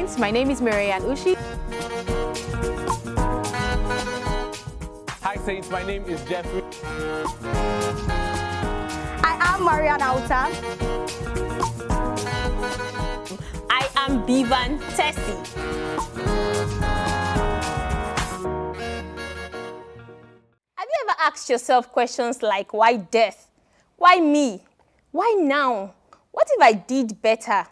Saints. My name is Marianne Ushi. Hi Saints, my name is Jeffrey. I am Marianne Auta. I am Tessey. Have you ever asked yourself questions like, why death? Why me? Why now? What if I did better?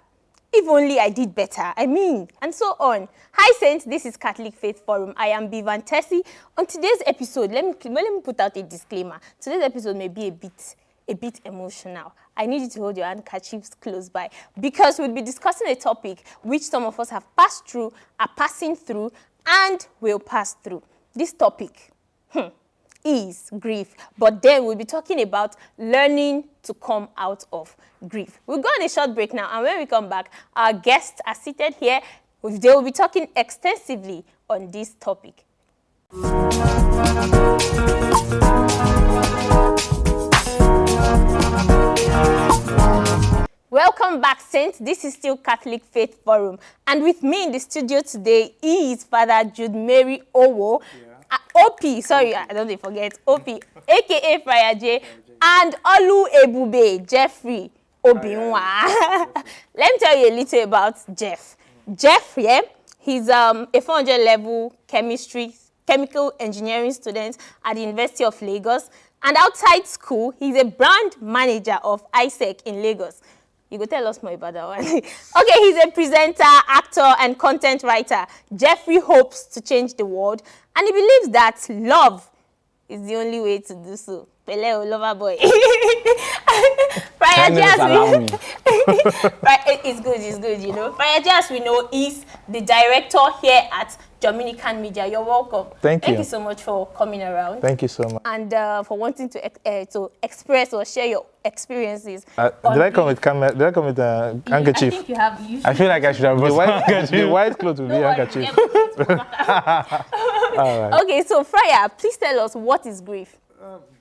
If only I did better, and so on. Hi Saints, this is Catholic Faith Forum. I am Tessey. On today's episode, let me put out a disclaimer. Today's episode may be a bit emotional. I need you to hold your handkerchiefs close by because we'll be discussing a topic which some of us have passed through, are passing through, and will pass through. This topic is grief, but then we'll be talking about learning to come out of grief. We'll go on a short break now, and when we come back, our guests are seated here. They will be talking extensively on this topic. Welcome back, Saints. This is still Catholic Faith Forum, and with me in the studio today is Father Jude Mary Owo. OP, sorry, I don't forget, OP, aka FriarJay, and Olu Ebube, Jeffrey Obinwa. Let me tell you a little about Jeff. Jeff, he's a 400 level chemical engineering student at the University of Lagos. And outside school, he's a brand manager of ISEC in Lagos. You go tell us more about that one. Okay, he's a presenter, actor, and content writer. Jeffrey hopes to change the world, and he believes that love is the only way to do so. Pele lover boy. It's good, you know. FriarJay, as we know, is the director here at Dominican Media. You're welcome. Thank you so much for coming around. Thank you so much. And for wanting to express or share your experiences. Did I come with camera? Did I come with a handkerchief? I think you have. I feel like I should have the white clothes will be handkerchief. All right. Okay, so Friar, please tell us, what is grief?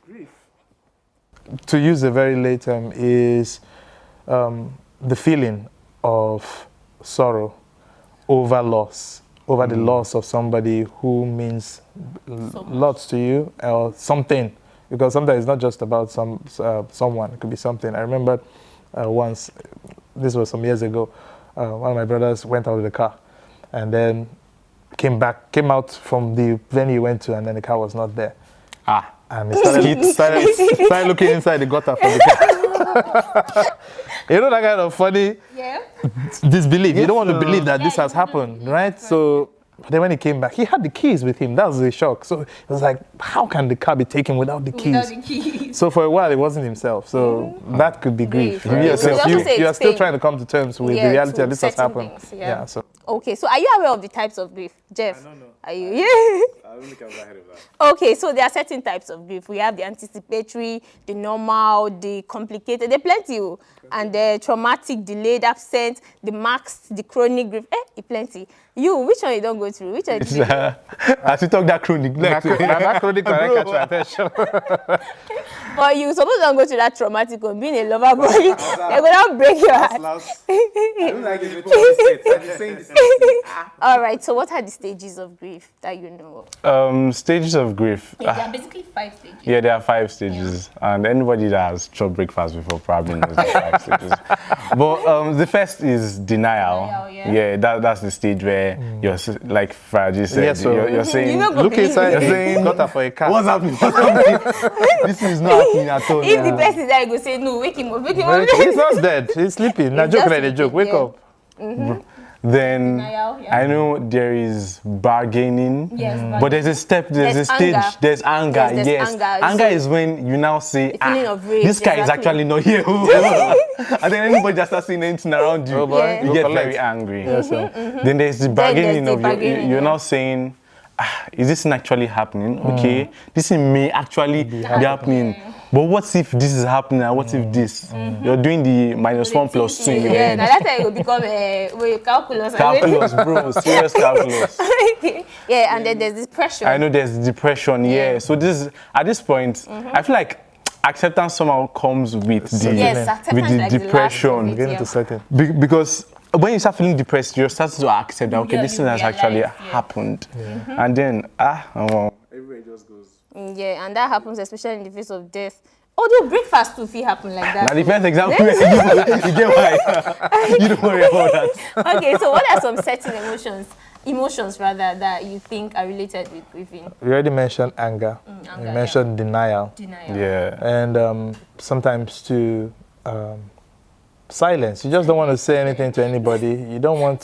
Grief, to use a very late term, is the feeling of sorrow over loss, over the loss of somebody who means lots to you or something. Because sometimes it's not just about someone, it could be something. I remember once, this was some years ago, one of my brothers went out with the car and then came out from the venue he went to, and then the car was not there. And he started looking inside the gutter for the car. You know, that kind of funny disbelief. You don't want to believe that this has happened, right? So then when he came back, he had the keys with him. That was a shock. So it was like, how can the car be taken without the keys? So for a while, it wasn't himself. So that could be grief. Right? You are still trying to come to terms with the reality that this has happened. Things, so. Okay, so are you aware of the types of grief? Jeff? I don't know. Are you? I don't think I was ahead of that. Okay, so there are certain types of grief. We have the anticipatory, the normal, the complicated. There are plenty. And the traumatic, delayed, absent, the maxed, the chronic grief. Plenty. Which one you don't go through? Which one you as you talk that chronic. That chronic, I catch your attention. But you supposed to go to that traumatic one, being a lover boy. They're going to break your heart. I don't like it. All right, so what are the stages of grief that you know of? Stages of grief. There are basically 5 stages. Yeah, there are 5 stages. Yeah. And anybody that has chopped breakfast before probably knows the 5 stages. But the first is denial. Yeah, that's the stage where you're, like FriarJay said, you're saying, look inside, you're saying, gutter for a cat. What's happening? This is not happening at all. If the person there go say, no, wake him up. He's not dead. He's sleeping. Now joke like a joke. Wake up. Then I know there is bargaining, but there's a step, there's a stage, there's anger. Anger is when you now say, this guy is actually not here. And then anybody just starts saying anything around you, you get very angry. Then there's the bargaining of you're now saying, is this actually happening? Okay, this may actually be happening. But what if this is happening and what if this? You're doing the -1 + 2. Yeah, now that's how it will become calculus. Calculus, bro, serious calculus. Yeah, and then there's this pressure. I know there's depression, So at this point, I feel like acceptance somehow comes with the depression. Beginning to settle. Because when you start feeling depressed, you're starting to accept that, okay, this thing has actually happened. And then, everybody just goes. Yeah, and that happens especially in the face of death. Although breakfast too happen like that. Now the first example, you get why. You don't worry about that. Okay, so what are some certain emotions rather, that you think are related with grieving? You already mentioned anger. You mentioned denial. Yeah. And sometimes too, silence. You just don't want to say anything to anybody. You don't want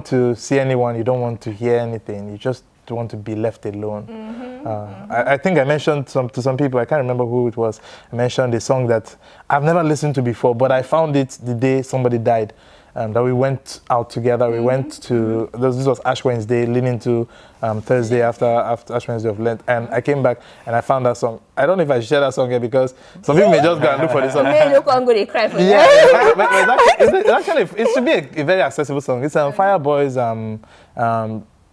to see anyone. You don't want to hear anything. You just want to be left alone. I think I mentioned to some people, I can't remember who it was, I mentioned a song that I've never listened to before, but I found it the day somebody died. That we went out together. We went to, this was Ash Wednesday, leading to Thursday after Ash Wednesday of Lent. And I came back and I found that song. I don't know if I should share that song here because some people may just go and look for this song. They cry for It should be a very accessible song. It's FriarJay's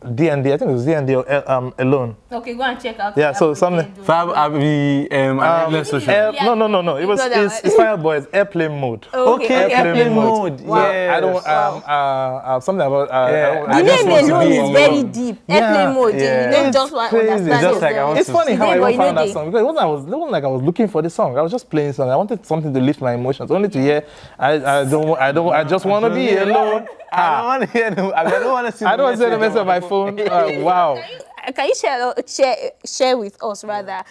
D&D, I think it was D&D alone. Okay, go and check out. Yeah, so something. No. It was it's FriarJay's airplane mode. Okay, airplane mode. Wow. Yeah. I don't something about. The name alone is very deep. Airplane mode. You don't just want to understand. Just like it's funny how I even found that song because it wasn't like I was looking for the song. I was just playing something. I wanted something to lift my emotions. Only to hear I just want to be alone. I don't want to hear them. I don't want to see. I don't want to see the message on my phone. Wow. Can you share with us rather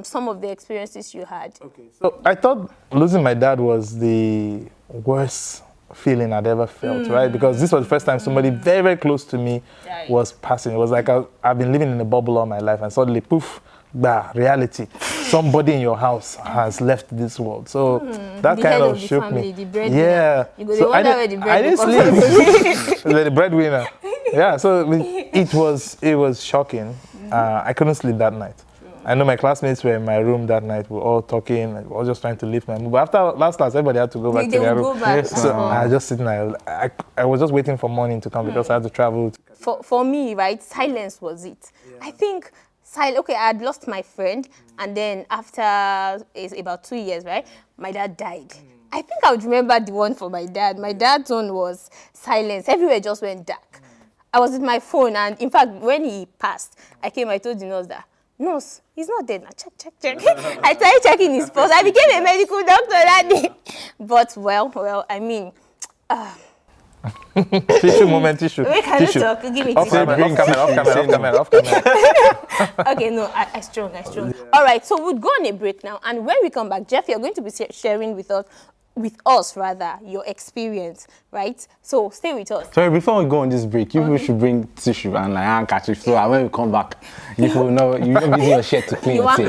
some of the experiences you had? Okay. So I thought losing my dad was the worst feeling I'd ever felt, right? Because this was the first time somebody very, very close to me was passing. It was like I've been living in a bubble all my life, and suddenly, poof, reality. Somebody in your house has left this world. So that kind of shook me. Yeah. So I didn't sleep. The breadwinner. Yeah. So it was shocking. I couldn't sleep that night. I know my classmates were in my room that night. We were all talking. We were all just trying to lift my mood. But after last class, everybody had to go back to their room. So I was just sitting there. I was just waiting for morning to come because I had to travel. For me, right, silence was it. Yeah. I think okay, I had lost my friend, and then after about 2 years, right, my dad died. I think I would remember the one for my dad. My dad's one was silence. Everywhere just went dark. I was with my phone, and in fact, when he passed, I told the nurse that, "Nurse, he's not dead now. Check. I started checking his pulse. I became a medical doctor that day. But well, I mean, tissue moment. Wait, can you talk? Give me off camera. Okay, no, I strong. Yeah. All right, so we'll go on a break now, and when we come back, Jeff, you're going to be sharing with us your experience, right? So stay with us. Sorry, before we go on this break, you should bring tissue and like handkerchief. So when we come back, you will know you're using your shirt to clean your teeth.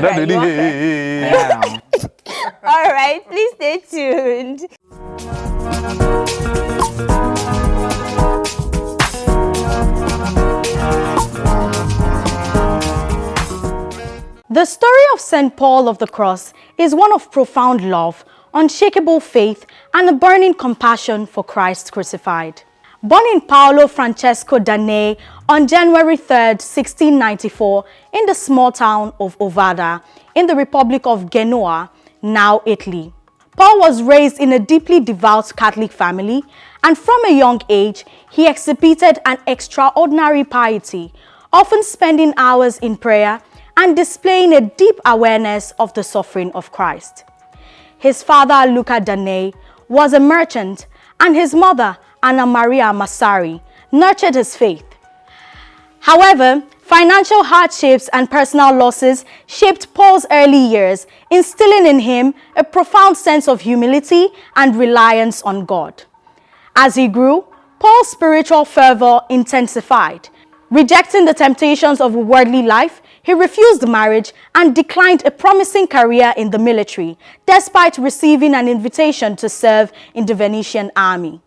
All right, please stay tuned. The story of St. Paul of the Cross is one of profound love, unshakable faith, and a burning compassion for Christ crucified. Born in Paolo Francesco Danei on January 3rd, 1694, in the small town of Ovada, in the Republic of Genoa, now Italy. Paul was raised in a deeply devout Catholic family, and from a young age, he exhibited an extraordinary piety, often spending hours in prayer and displaying a deep awareness of the suffering of Christ. His father, Luca Danei, was a merchant, and his mother, Anna Maria Massari, nurtured his faith. However, financial hardships and personal losses shaped Paul's early years, instilling in him a profound sense of humility and reliance on God. As he grew, Paul's spiritual fervor intensified. Rejecting the temptations of a worldly life, he refused marriage and declined a promising career in the military, despite receiving an invitation to serve in the Venetian army.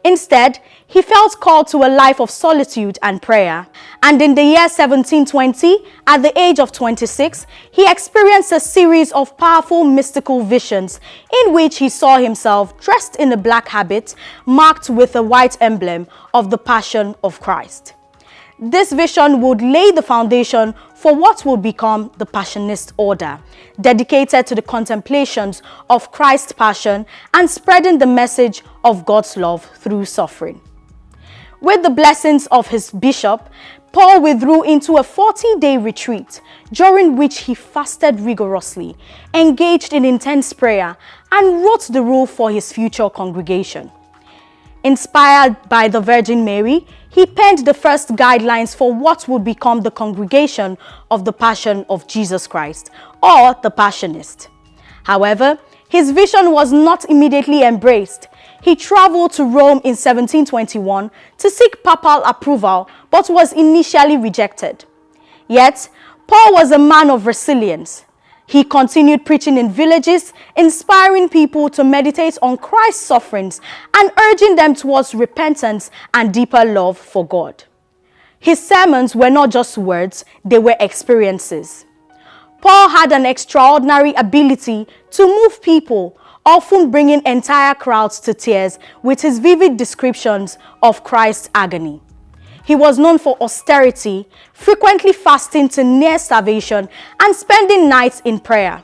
Instead, he felt called to a life of solitude and prayer, and in the year 1720, at the age of 26, he experienced a series of powerful mystical visions in which he saw himself dressed in a black habit marked with a white emblem of the Passion of Christ. This vision would lay the foundation for what would become the Passionist order, dedicated to the contemplations of Christ's passion and spreading the message of God's love through suffering. With the blessings of his bishop, Paul withdrew into a 40-day retreat, during which he fasted rigorously, engaged in intense prayer, and wrote the rule for his future congregation. Inspired by the Virgin Mary, he penned the first guidelines for what would become the Congregation of the Passion of Jesus Christ, or the Passionist. However, his vision was not immediately embraced. He traveled to Rome in 1721 to seek papal approval, but was initially rejected. Yet, Paul was a man of resilience. He continued preaching in villages, inspiring people to meditate on Christ's sufferings and urging them towards repentance and deeper love for God. His sermons were not just words, they were experiences. Paul had an extraordinary ability to move people, often bringing entire crowds to tears with his vivid descriptions of Christ's agony. He was known for austerity, frequently fasting to near starvation and spending nights in prayer.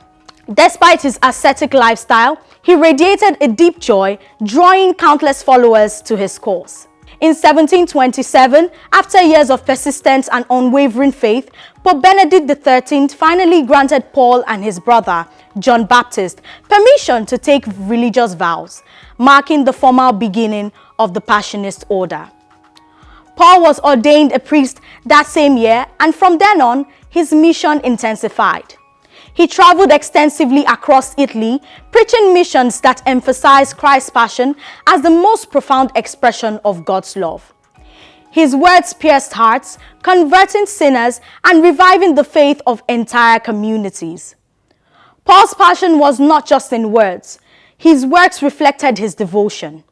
Despite his ascetic lifestyle, he radiated a deep joy, drawing countless followers to his cause. In 1727, after years of persistent and unwavering faith, Pope Benedict XIII finally granted Paul and his brother, John Baptist, permission to take religious vows, marking the formal beginning of the Passionist order. Paul was ordained a priest that same year, and from then on, his mission intensified. He traveled extensively across Italy, preaching missions that emphasized Christ's passion as the most profound expression of God's love. His words pierced hearts, converting sinners and reviving the faith of entire communities. Paul's passion was not just in words. His works reflected his devotion.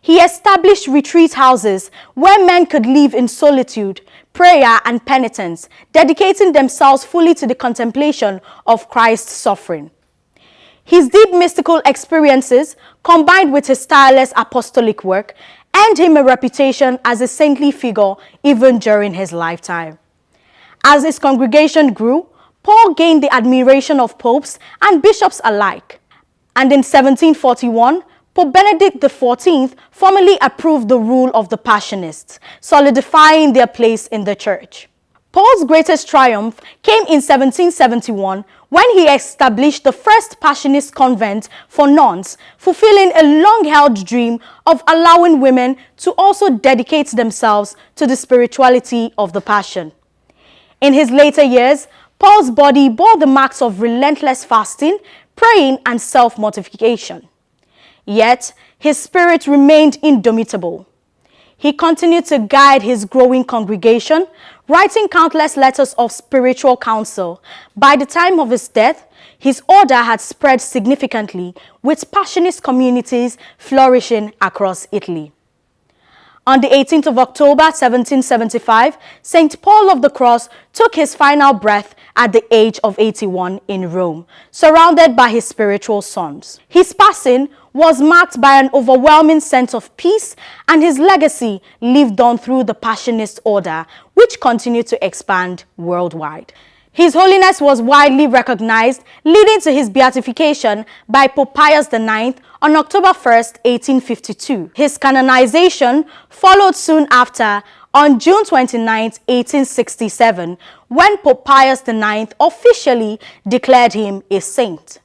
He established retreat houses where men could live in solitude, prayer, and penitence, dedicating themselves fully to the contemplation of Christ's suffering. His deep mystical experiences, combined with his tireless apostolic work, earned him a reputation as a saintly figure even during his lifetime. As his congregation grew, Paul gained the admiration of popes and bishops alike. And in 1741, Pope Benedict XIV formally approved the rule of the Passionists, solidifying their place in the church. Paul's greatest triumph came in 1771 when he established the first Passionist convent for nuns, fulfilling a long-held dream of allowing women to also dedicate themselves to the spirituality of the Passion. In his later years, Paul's body bore the marks of relentless fasting, praying, and self-mortification. Yet, his spirit remained indomitable. He continued to guide his growing congregation, writing countless letters of spiritual counsel. By the time of his death, his order had spread significantly, with Passionist communities flourishing across Italy. On the 18th of October 1775, St. Paul of the Cross took his final breath at the age of 81 in Rome, surrounded by his spiritual sons. His passing was marked by an overwhelming sense of peace, and his legacy lived on through the Passionist order, which continued to expand worldwide. His Holiness was widely recognized, leading to his beatification by Pope Pius IX on October 1st, 1852. His canonization followed soon after on June 29, 1867, when Pope Pius IX officially declared him a saint.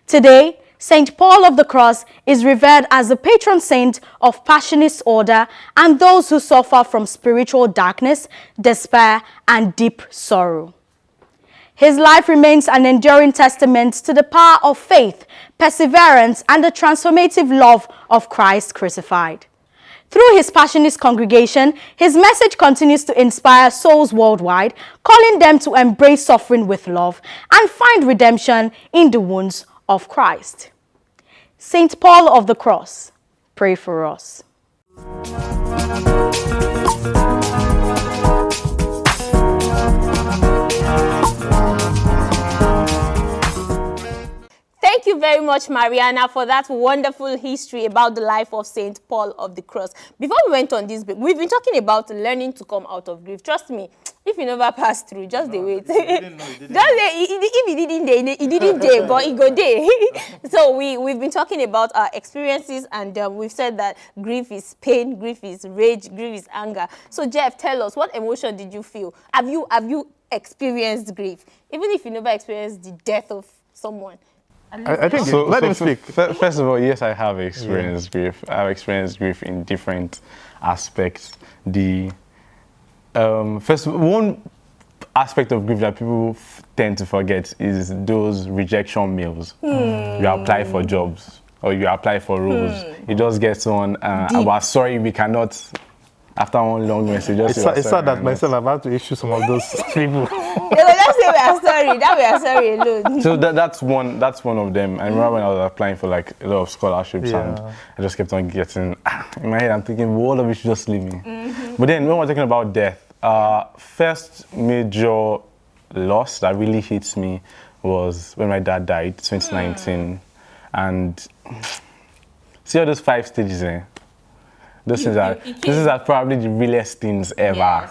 Today, St. Paul of the Cross is revered as the patron saint of Passionist order and those who suffer from spiritual darkness, despair, and deep sorrow. His life remains an enduring testament to the power of faith, perseverance, and the transformative love of Christ crucified. Through his Passionist congregation, his message continues to inspire souls worldwide, calling them to embrace suffering with love and find redemption in the wounds of Christ. St. Paul of the Cross, pray for us. Thank you very much, Mariana, for that wonderful history about the life of Saint Paul of the Cross. Before we went on this break, we've been talking about learning to come out of grief. Trust me, if you never pass through, just the wait. If he didn't day, but he go day. So we've been talking about our experiences, and we've said that grief is pain, grief is rage, grief is anger. So Jeff, tell us, what emotion did you feel? Have you experienced grief, even if you never experienced the death of someone? I think so. Let him speak. First of all, yes, I have experienced grief. I've experienced grief in different aspects. The one aspect of grief that people tend to forget is those rejection mails. You apply for jobs or you apply for roles. You just get on. We're sorry, we cannot. After one long message, it's sad that myself I'm about to issue some of those people. They will just say we are sorry. That we are sorry alone. So that's one of them. I remember when I was applying for like a lot of scholarships, and I just kept on getting in my head. I'm thinking, well, all of it should just leave me. But then when we're talking about death, first major loss that really hits me was when my dad died, 2019, and see all those 5 stages there. This is probably the realest things ever,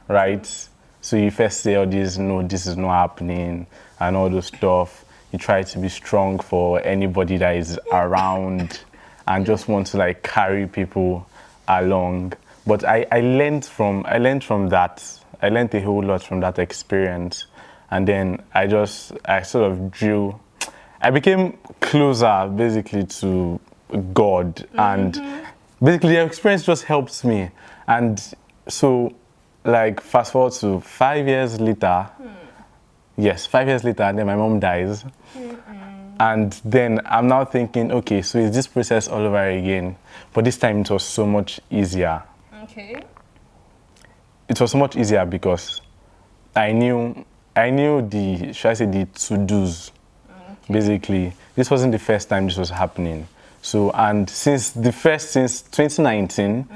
right? So you first say all this, no, this is not happening, and all those stuff. You try to be strong for anybody that is around, and just want to like carry people along. But I learned from that. I learned a whole lot from that experience, and then I sort of I became closer basically to God, and basically the experience just helped me. And so like fast forward to 5 years later, 5 years later, and then my mom dies. And then I'm now thinking, okay, so is this process all over again? But this time it was so much easier. Okay. It was so much easier because I knew the, should I say, the to-dos. Basically, this wasn't the first time this was happening. So, and since 2019,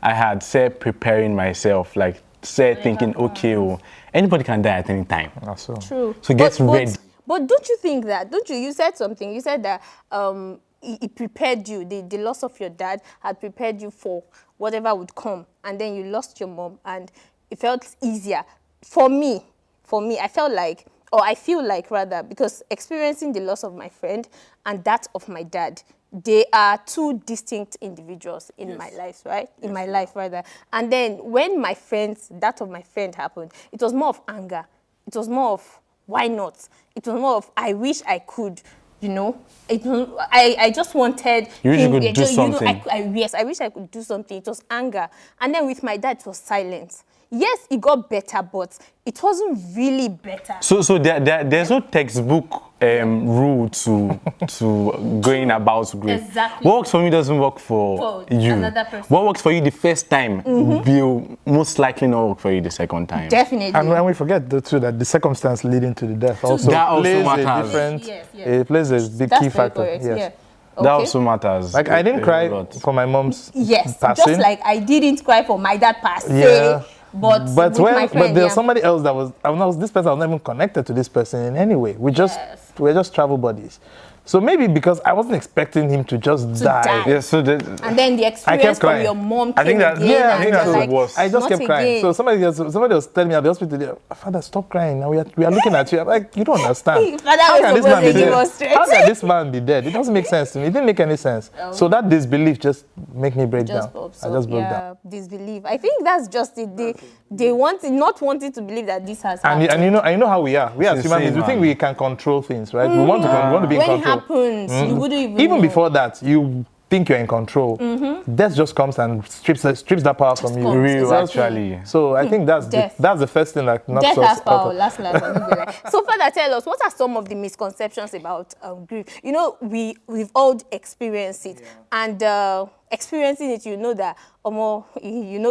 I had said preparing myself, like said thinking, okay, anybody can die at any time. So. True. So get ready. But don't you think that, you said something, you said that it prepared you, the loss of your dad had prepared you for whatever would come, and then you lost your mom, and it felt easier. For me, I felt like, or I feel like rather, because experiencing the loss of my friend and that of my dad, they are 2 distinct individuals in my life, right? In my life, rather. And then when that of my friend happened, it was more of anger. It was more of, why not? It was more of, I wish I could, I just wanted you wish you could do something. Yes, I wish I could do something. It was anger. And then with my dad, it was silence. Yes, it got better, but it wasn't really better. So there's no textbook rule to going about grief. Exactly. What works for me doesn't work for you. Another person. What works for you the first time will most likely not work for you the second time. Definitely. And we forget too that the circumstance leading to the death also plays a different. It plays a big key factor. Correct. Yes. Yeah. That also matters. Like I didn't cry for my mom's passing. Just like I didn't cry for my dad passing. Yeah. But my friend, there's somebody else that was, this person was not even connected to this person in any way. We're just travel buddies. So maybe because I wasn't expecting him to just die. Yeah, so and then the experience from your mom came I think that, again. I think that's the worst. I just kept crying. So somebody was telling me at the hospital, Father, stop crying. Now we are looking at you. I'm like, you don't understand. How can this man be dead? It doesn't make sense to me. It didn't make any sense. So that disbelief just made me break down. I just broke down. Disbelief. I think that's just it. They not wanting to believe that this has happened. And you know how we are. We as human beings, we think we can control things, right? We want to be in control. Happens, you wouldn't even before that, you think you're in control. Death just comes and strips that power from you. Real, actually. So I think that's the first thing that knocks us death has power. Out. So Father, tell us, what are some of the misconceptions about grief? We've all experienced it, and experiencing it, that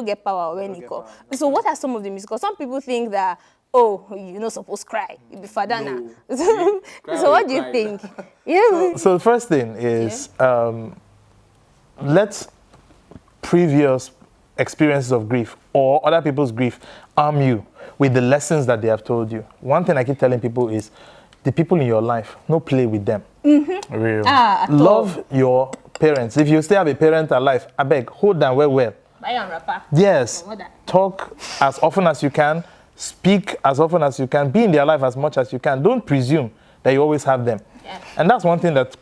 get power when you go. So what are some of the misconceptions? Some people think that, you're not supposed to cry. You be father now. So what do you think? So the first thing is, let previous experiences of grief or other people's grief arm you with the lessons that they have told you. One thing I keep telling people is, the people in your life, no play with them. Real. At all. Love your parents. If you still have a parent alive, I beg, hold them well. Buy and wrapper. Yes. Or that. Talk as often as you can. Speak as often as you can. Be in their life as much as you can. Don't presume that you always have them. Yeah. And that's one thing that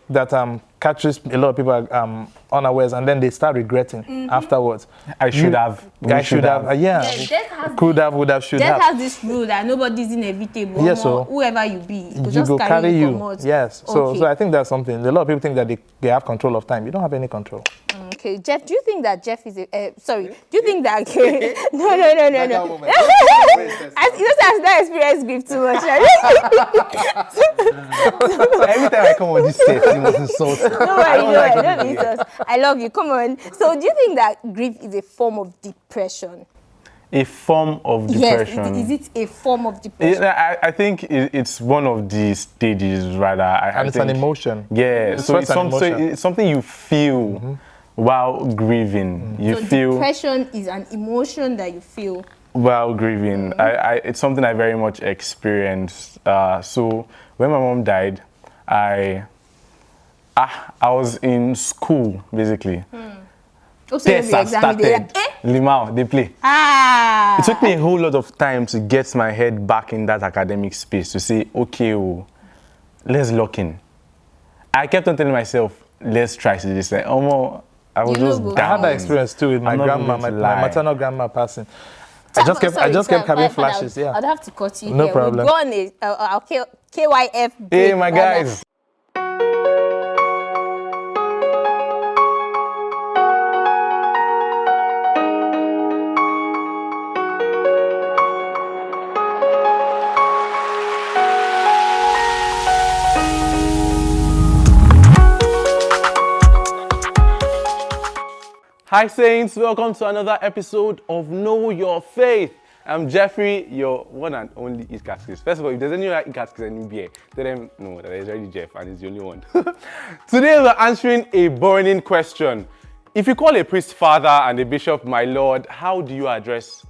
catches a lot of people unawares, and then they start regretting afterwards. I should have. I should have. Yeah. Could have, would have, should have. Death has this rule that nobody's inevitable. Yes, so whoever you be, it could you just go carry you. promote. Yes. Okay. So I think that's something. A lot of people think that they have control of time. You don't have any control. Okay, Jeff, do you think that Jeff is a, sorry, do you think that, no. You know, I've not experienced grief too much. Every time I come on this set, you must insult me. Don't worry, don't insult. I love you, come on. So do you think that grief is a form of depression? A form of depression. Yes, is it a form of depression? I think it's one of the stages, rather. And it's think, an emotion. Yeah, so it's something you feel while grieving. You so feel depression is an emotion that you feel while grieving. It's something I very much experienced. So when my mom died, I was in school basically. Tessey started. Limao, they play. It took me a whole lot of time to get my head back in that academic space to say, okay, let's lock in. I kept on telling myself, let's try to do this. Like, I was just down. I had that experience too with my grandma, my maternal grandma passing. I just kept having flashes. Yeah. I'd have to cut you No here. problem. We'll go on a KYF break. Hey, my guys. Hi Saints, welcome to another episode of Know Your Faith. I'm Jeffrey, your one and only Ikatskis. First of all, if there's any other Ikatskis in here, tell them no, that there's already Jeff and he's the only one. Today we're answering a burning question. If you call a priest father and a bishop my lord, how do you address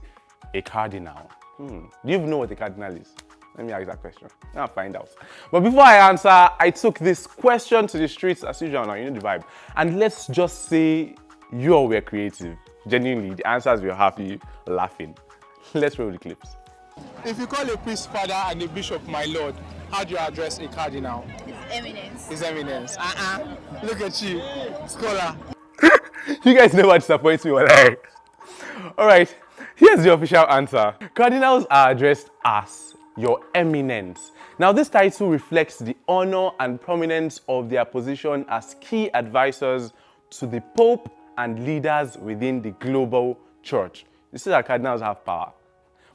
a cardinal? Do you even know what a cardinal is? Let me ask that question. I'll find out. But before I answer, I took this question to the streets as usual now, you know the vibe. And let's just say you all were creative. Genuinely, the answers will have you laughing. Let's roll the clips. If you call a priest father and a bishop my lord, how do you address a cardinal? His Eminence. His Eminence. Look at you, scholar. You guys never disappoint me, like. Alright, here's the official answer. Cardinals are addressed as Your Eminence. Now, this title reflects the honor and prominence of their position as key advisors to the Pope and leaders within the global church. You see that cardinals have power.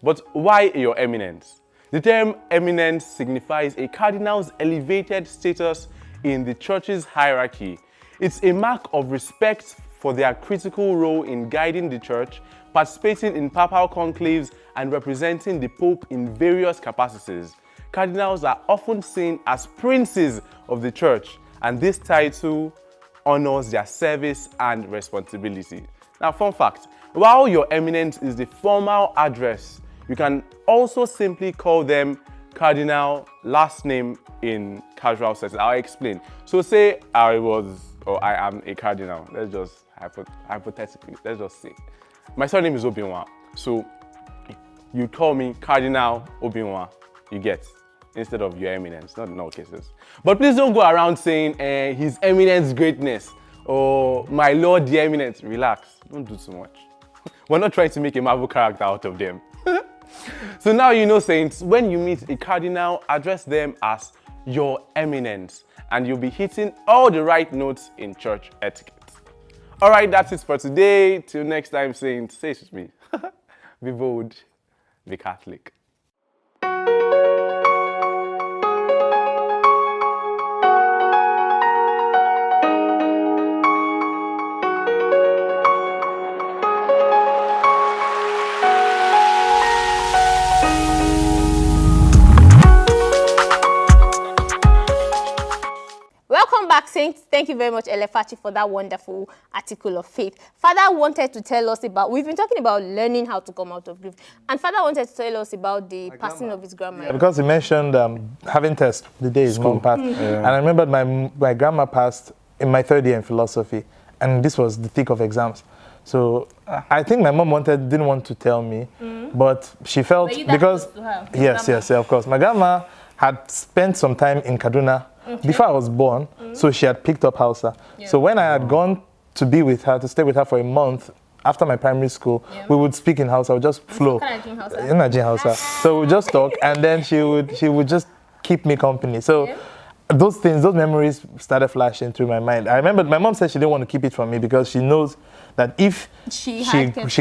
But why Your Eminence? The term eminence signifies a cardinal's elevated status in the church's hierarchy. It's a mark of respect for their critical role in guiding the church, participating in papal conclaves, and representing the Pope in various capacities. Cardinals are often seen as princes of the church, and this title honors their service and responsibility. Now, fun fact, while Your Eminence is the formal address, you can also simply call them cardinal last name in casual settings. I'll explain. So say I am a cardinal. Let's just hypothetically, let's just say. My surname is Obinwa. So you call me Cardinal Obinwa, you get, instead of Your Eminence, not in all cases. But please don't go around saying His Eminence Greatness or My Lord the Eminence. Relax, don't do too much. We're not trying to make a Marvel character out of them. So now you know, Saints, when you meet a cardinal, address them as Your Eminence, and you'll be hitting all the right notes in church etiquette. All right, that's it for today. Till next time, Saints, say it with me. Be bold, be Catholic. Welcome back, Saints. Thank you very much, Elefachi, for that wonderful article of faith. Father wanted to tell us about, we've been talking about learning how to come out of grief. And Father wanted to tell us about the passing of his grandma. Yeah, because he mentioned having test the day his mom passed. And I remembered my grandma passed in my 3rd year in philosophy. And this was the thick of exams. So I think my mom didn't want to tell me, but she felt, because, yes, of course. My grandma had spent some time in Kaduna before I was born, so she had picked up Hausa. So when I had gone to be with her, to stay with her for a month, after my primary school, we would speak in Hausa, I would just flow. In Hausa. So we would just talk, and then she would just keep me company. So those memories started flashing through my mind. I remember my mom said she didn't want to keep it from me because she knows that if she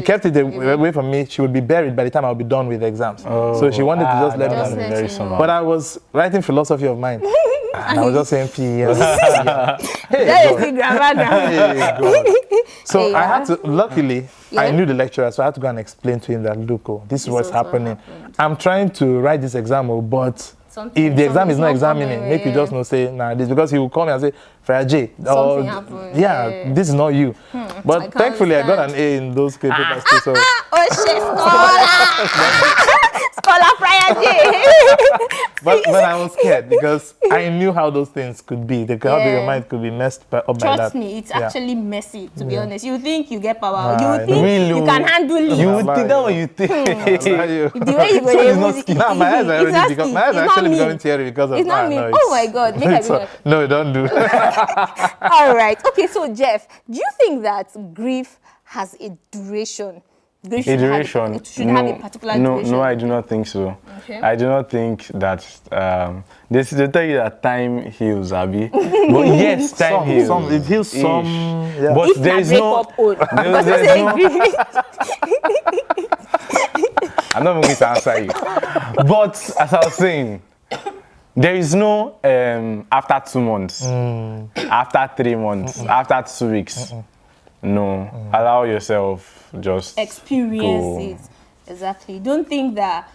kept it away from me, she would be buried by the time I would be done with the exams. So she wanted to just let me know. But I was writing philosophy of mind. And I was just saying P.S. So I had to, luckily, I knew the lecturer, so I had to go and explain to him that, look, this is what's happening. I'm trying to write this exam, but if the exam is not examining, make you just not say, this, because he will call me and say, FriarJay, this is not you. But thankfully, I got an A in those papers too. So. Scholar FriarJay. But I was scared because I knew how those things could be. How your mind could be messed up by that. Trust me, it's actually messy, to be honest. You think you get power. You think you can handle it. You would think that what you think. The way you go, no, my eyes are already becoming. My eyes are actually becoming teary because of that. It's not me. Oh my God. No, don't do. All right. Okay, so Jeff, do you think that grief has a duration? Grief should have a particular duration? No, I do not think so. Okay. I do not think that they tell you that time heals, Abby. But yes, time heals. It heals some. Yeah. But there is no. I'm not even going to answer you. But as I was saying, there is no after 2 months, after 3 months, after 2 weeks. No, allow yourself just experience it. Exactly. Don't think that.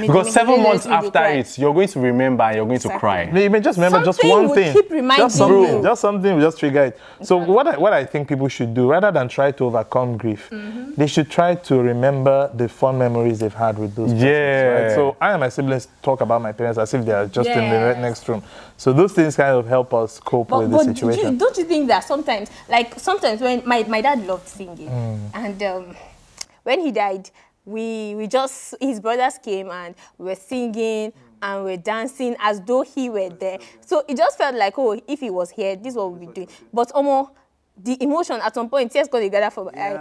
Because 7 months after it, you're going to remember and you're going to cry. You may just remember just one thing. Keep reminding you. Just something will just trigger it. So what I think people should do, rather than try to overcome grief, they should try to remember the fun memories they've had with those persons. Right? So I and my siblings talk about my parents as if they are just in the next room. So those things kind of help us cope with the situation. Don't you think that sometimes when my dad loved singing, and when he died, his brothers came and we were singing and we were dancing as though he were there. So it just felt like, if he was here, this is what we'll be doing. But the emotion at some point, tears going to gather from my eyes.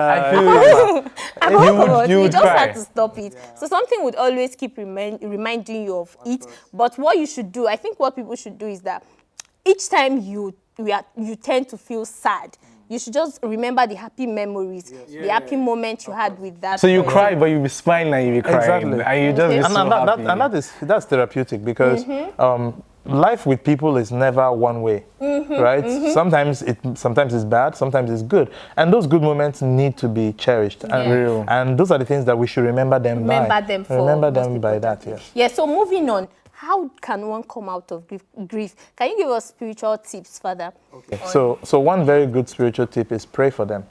I feel you just had to stop it. So something would always keep reminding you of it. But what you should do, I think what people should do is that each time you tend to feel sad, you should just remember the happy memories, the happy moments you had with that. So you cry, but you be smiling and you be crying. Exactly. And you just be so happy. And that's therapeutic because life with people is never one way, right? Sometimes it's bad, sometimes it's good. And those good moments need to be cherished. And those are the things that we should remember them by. Remember them by that, yes. Yeah, so moving on. How can one come out of grief? Can you give us spiritual tips, Father? Okay. So one very good spiritual tip is pray for them.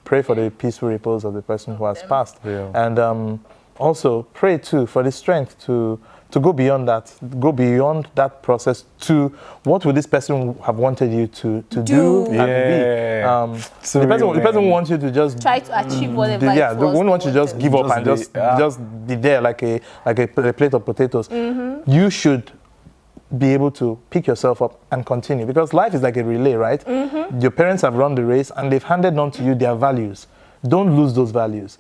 Pray for the peaceful repose of the person who has passed. And also pray too for the strength to go beyond that process to what would this person have wanted you to do and be. The person wants you to just try to achieve whatever. They won't want you to just give up and just be there like a plate of potatoes. You should be able to pick yourself up and continue, because life is like a relay, right? Your parents have run the race and they've handed on to you their values. Don't lose those values.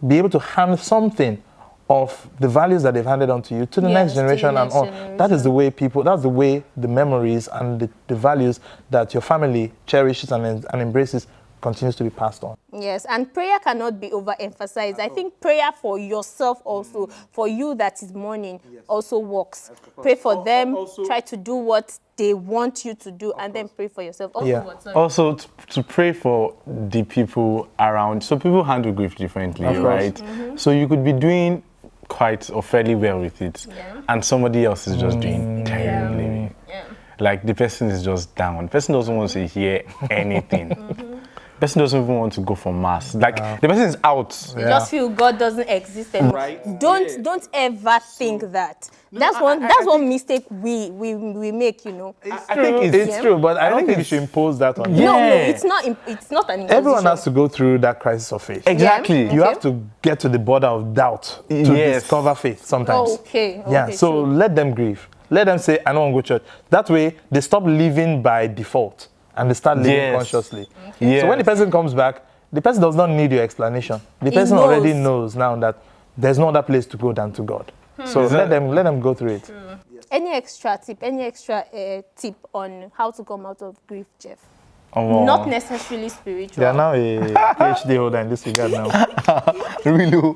Be able to hand something of the values that they've handed on to you to the next generation and on. That is the way the memories and the values that your family cherishes and embraces continues to be passed on. Yes, and prayer cannot be overemphasized. I think prayer for yourself also, for you that is mourning, also works. Pray for them, try to do what they want you to do, and then pray for yourself. Also, to pray for the people around. So people handle grief differently, right? So you could be doing quite or fairly well with it, and somebody else is just doing terribly. like the person is just down. The person doesn't want to hear anything. The person doesn't even want to go for mass. Like the person is out. You just feel God doesn't exist anymore. Right. Don't ever think that. That's one mistake we make, you know. I think it's true, but I don't think you should impose that on you. No, it's not an imposition. Everyone has to go through that crisis of faith. Exactly. You have to get to the border of doubt to discover faith sometimes. Okay. Yeah, so let them grieve. Let them say, I don't want to go to church. That way, they stop living by default and they start living consciously. So when the person comes back, the person does not need your explanation. The person already knows now that there's no other place to go than to God. So let them go through it. Any extra tip on how to come out of grief, Jeff? Not necessarily spiritual. They are now a PhD holder in this regard now. Really?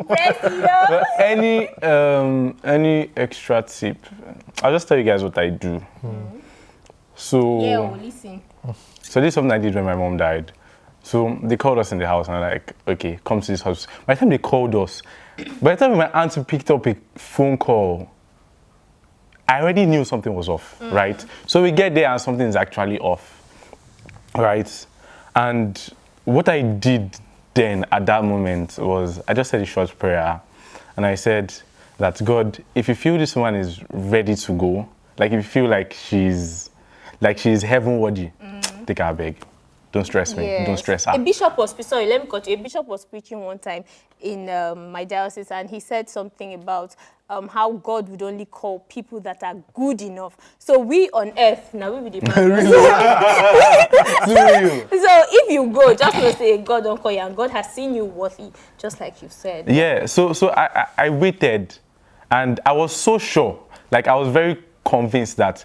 Any extra tip? I'll just tell you guys what I do. So listen. So this is something I did when my mom died. So they called us in the house and they're like, okay, come to this house. By the time they called us, by the time my auntie picked up a phone call, I already knew something was off, right? So we get there and something is actually off, right? And what I did then at that moment was I just said a short prayer and I said that, God, if you feel this woman is ready to go, like if you feel like she's heaven-worthy, take her beg. Don't stress me. Don't stress her. A bishop was preaching one time in my diocese, and he said something about how God would only call people that are good enough. So we on earth, now we be the man. So if you go, just to say God don't call you, and God has seen you worthy, just like you said. Yeah. So I waited, and I was so sure. Like I was very convinced that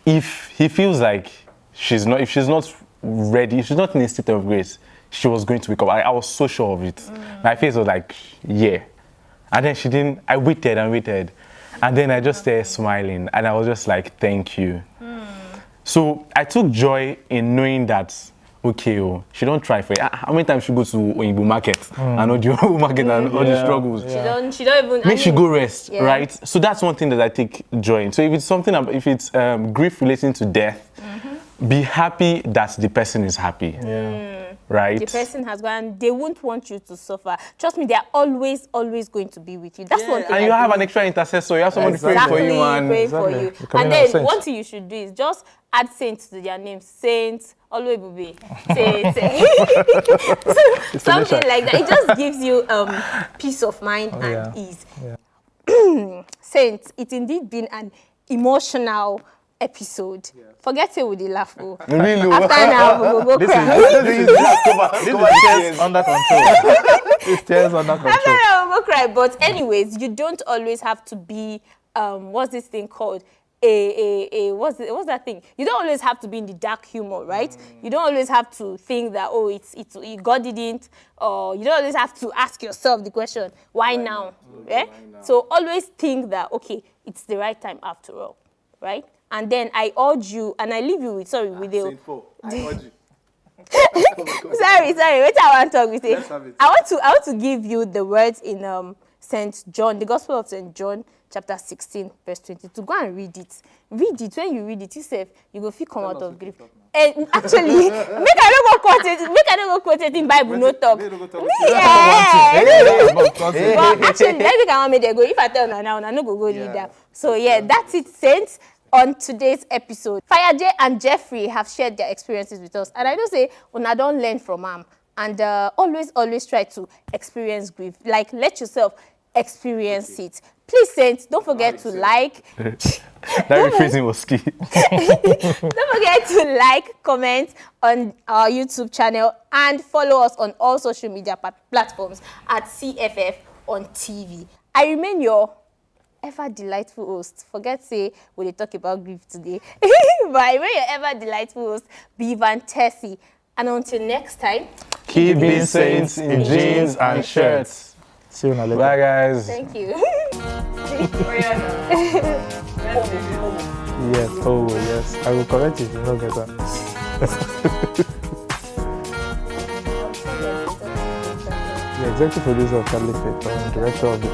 if he feels like if she's not ready, if she's not in a state of grace, she was going to wake up. I was so sure of it. My face was like, yeah. And then she didn't. I waited and waited. And then I just started smiling. And I was just like, thank you. So I took joy in knowing that, okay, she don't try for it. How many times she go to Oyibo market and all the market and all the struggles? She don't even... Make she go rest, right? So that's one thing that I take joy in. So if it's grief relating to death, be happy that the person is happy. Right? The person has gone, they won't want you to suffer. Trust me, they are always going to be with you. That's one thing. And you have an extra intercessor. You have someone praying for you. Praying for you. And then one thing you should do is just add saints to their names. Saints, always be saints. Something like that. It just gives you peace of mind and ease. Saints, it's indeed been an emotional episode. Forget it with the laugh. Really? After now, we will go cry. This is under control. This tears under control. After now, we'll go cry. But anyways, you don't always have to be, what's this thing called? What's that thing? You don't always have to be in the dark humor, right? You don't always have to think that, oh, it's God didn't, or you don't always have to ask yourself the question, why now? Yeah? So always think that, okay, it's the right time after all, right? And then I urge you, and I leave you with, sorry, with you. I urge you. sorry, wait, I want to talk with you. I want to give you the words in St. John, the Gospel of St. John, chapter 16, verse 22. Go and read it. Read it. When you read it, yourself, you go feel come out of grief. Actually, make I don't go quote it in Bible, no talk. But actually, let me come and go. If I tell now, I no go read that. So yeah, that's it, Saints. On today's episode, FriarJay and Jeffrey have shared their experiences with us, and I don't say I don't learn from them. And always try to experience grief. Like, let yourself experience it. Please, Saints, don't forget to like. That rephrasing was key. Don't forget to like, comment on our YouTube channel, and follow us on all social media platforms at CFF on TV. I remain your ever delightful host. Forget say when they talk about grief today. But I remain your ever delightful host, Tessey. And until next time, keep being saints in jeans and shirts. See you later. Bye, guys. Thank you. Yes, oh yes. I will correct it, you know better. The executive producer of Catholic Faith and director of the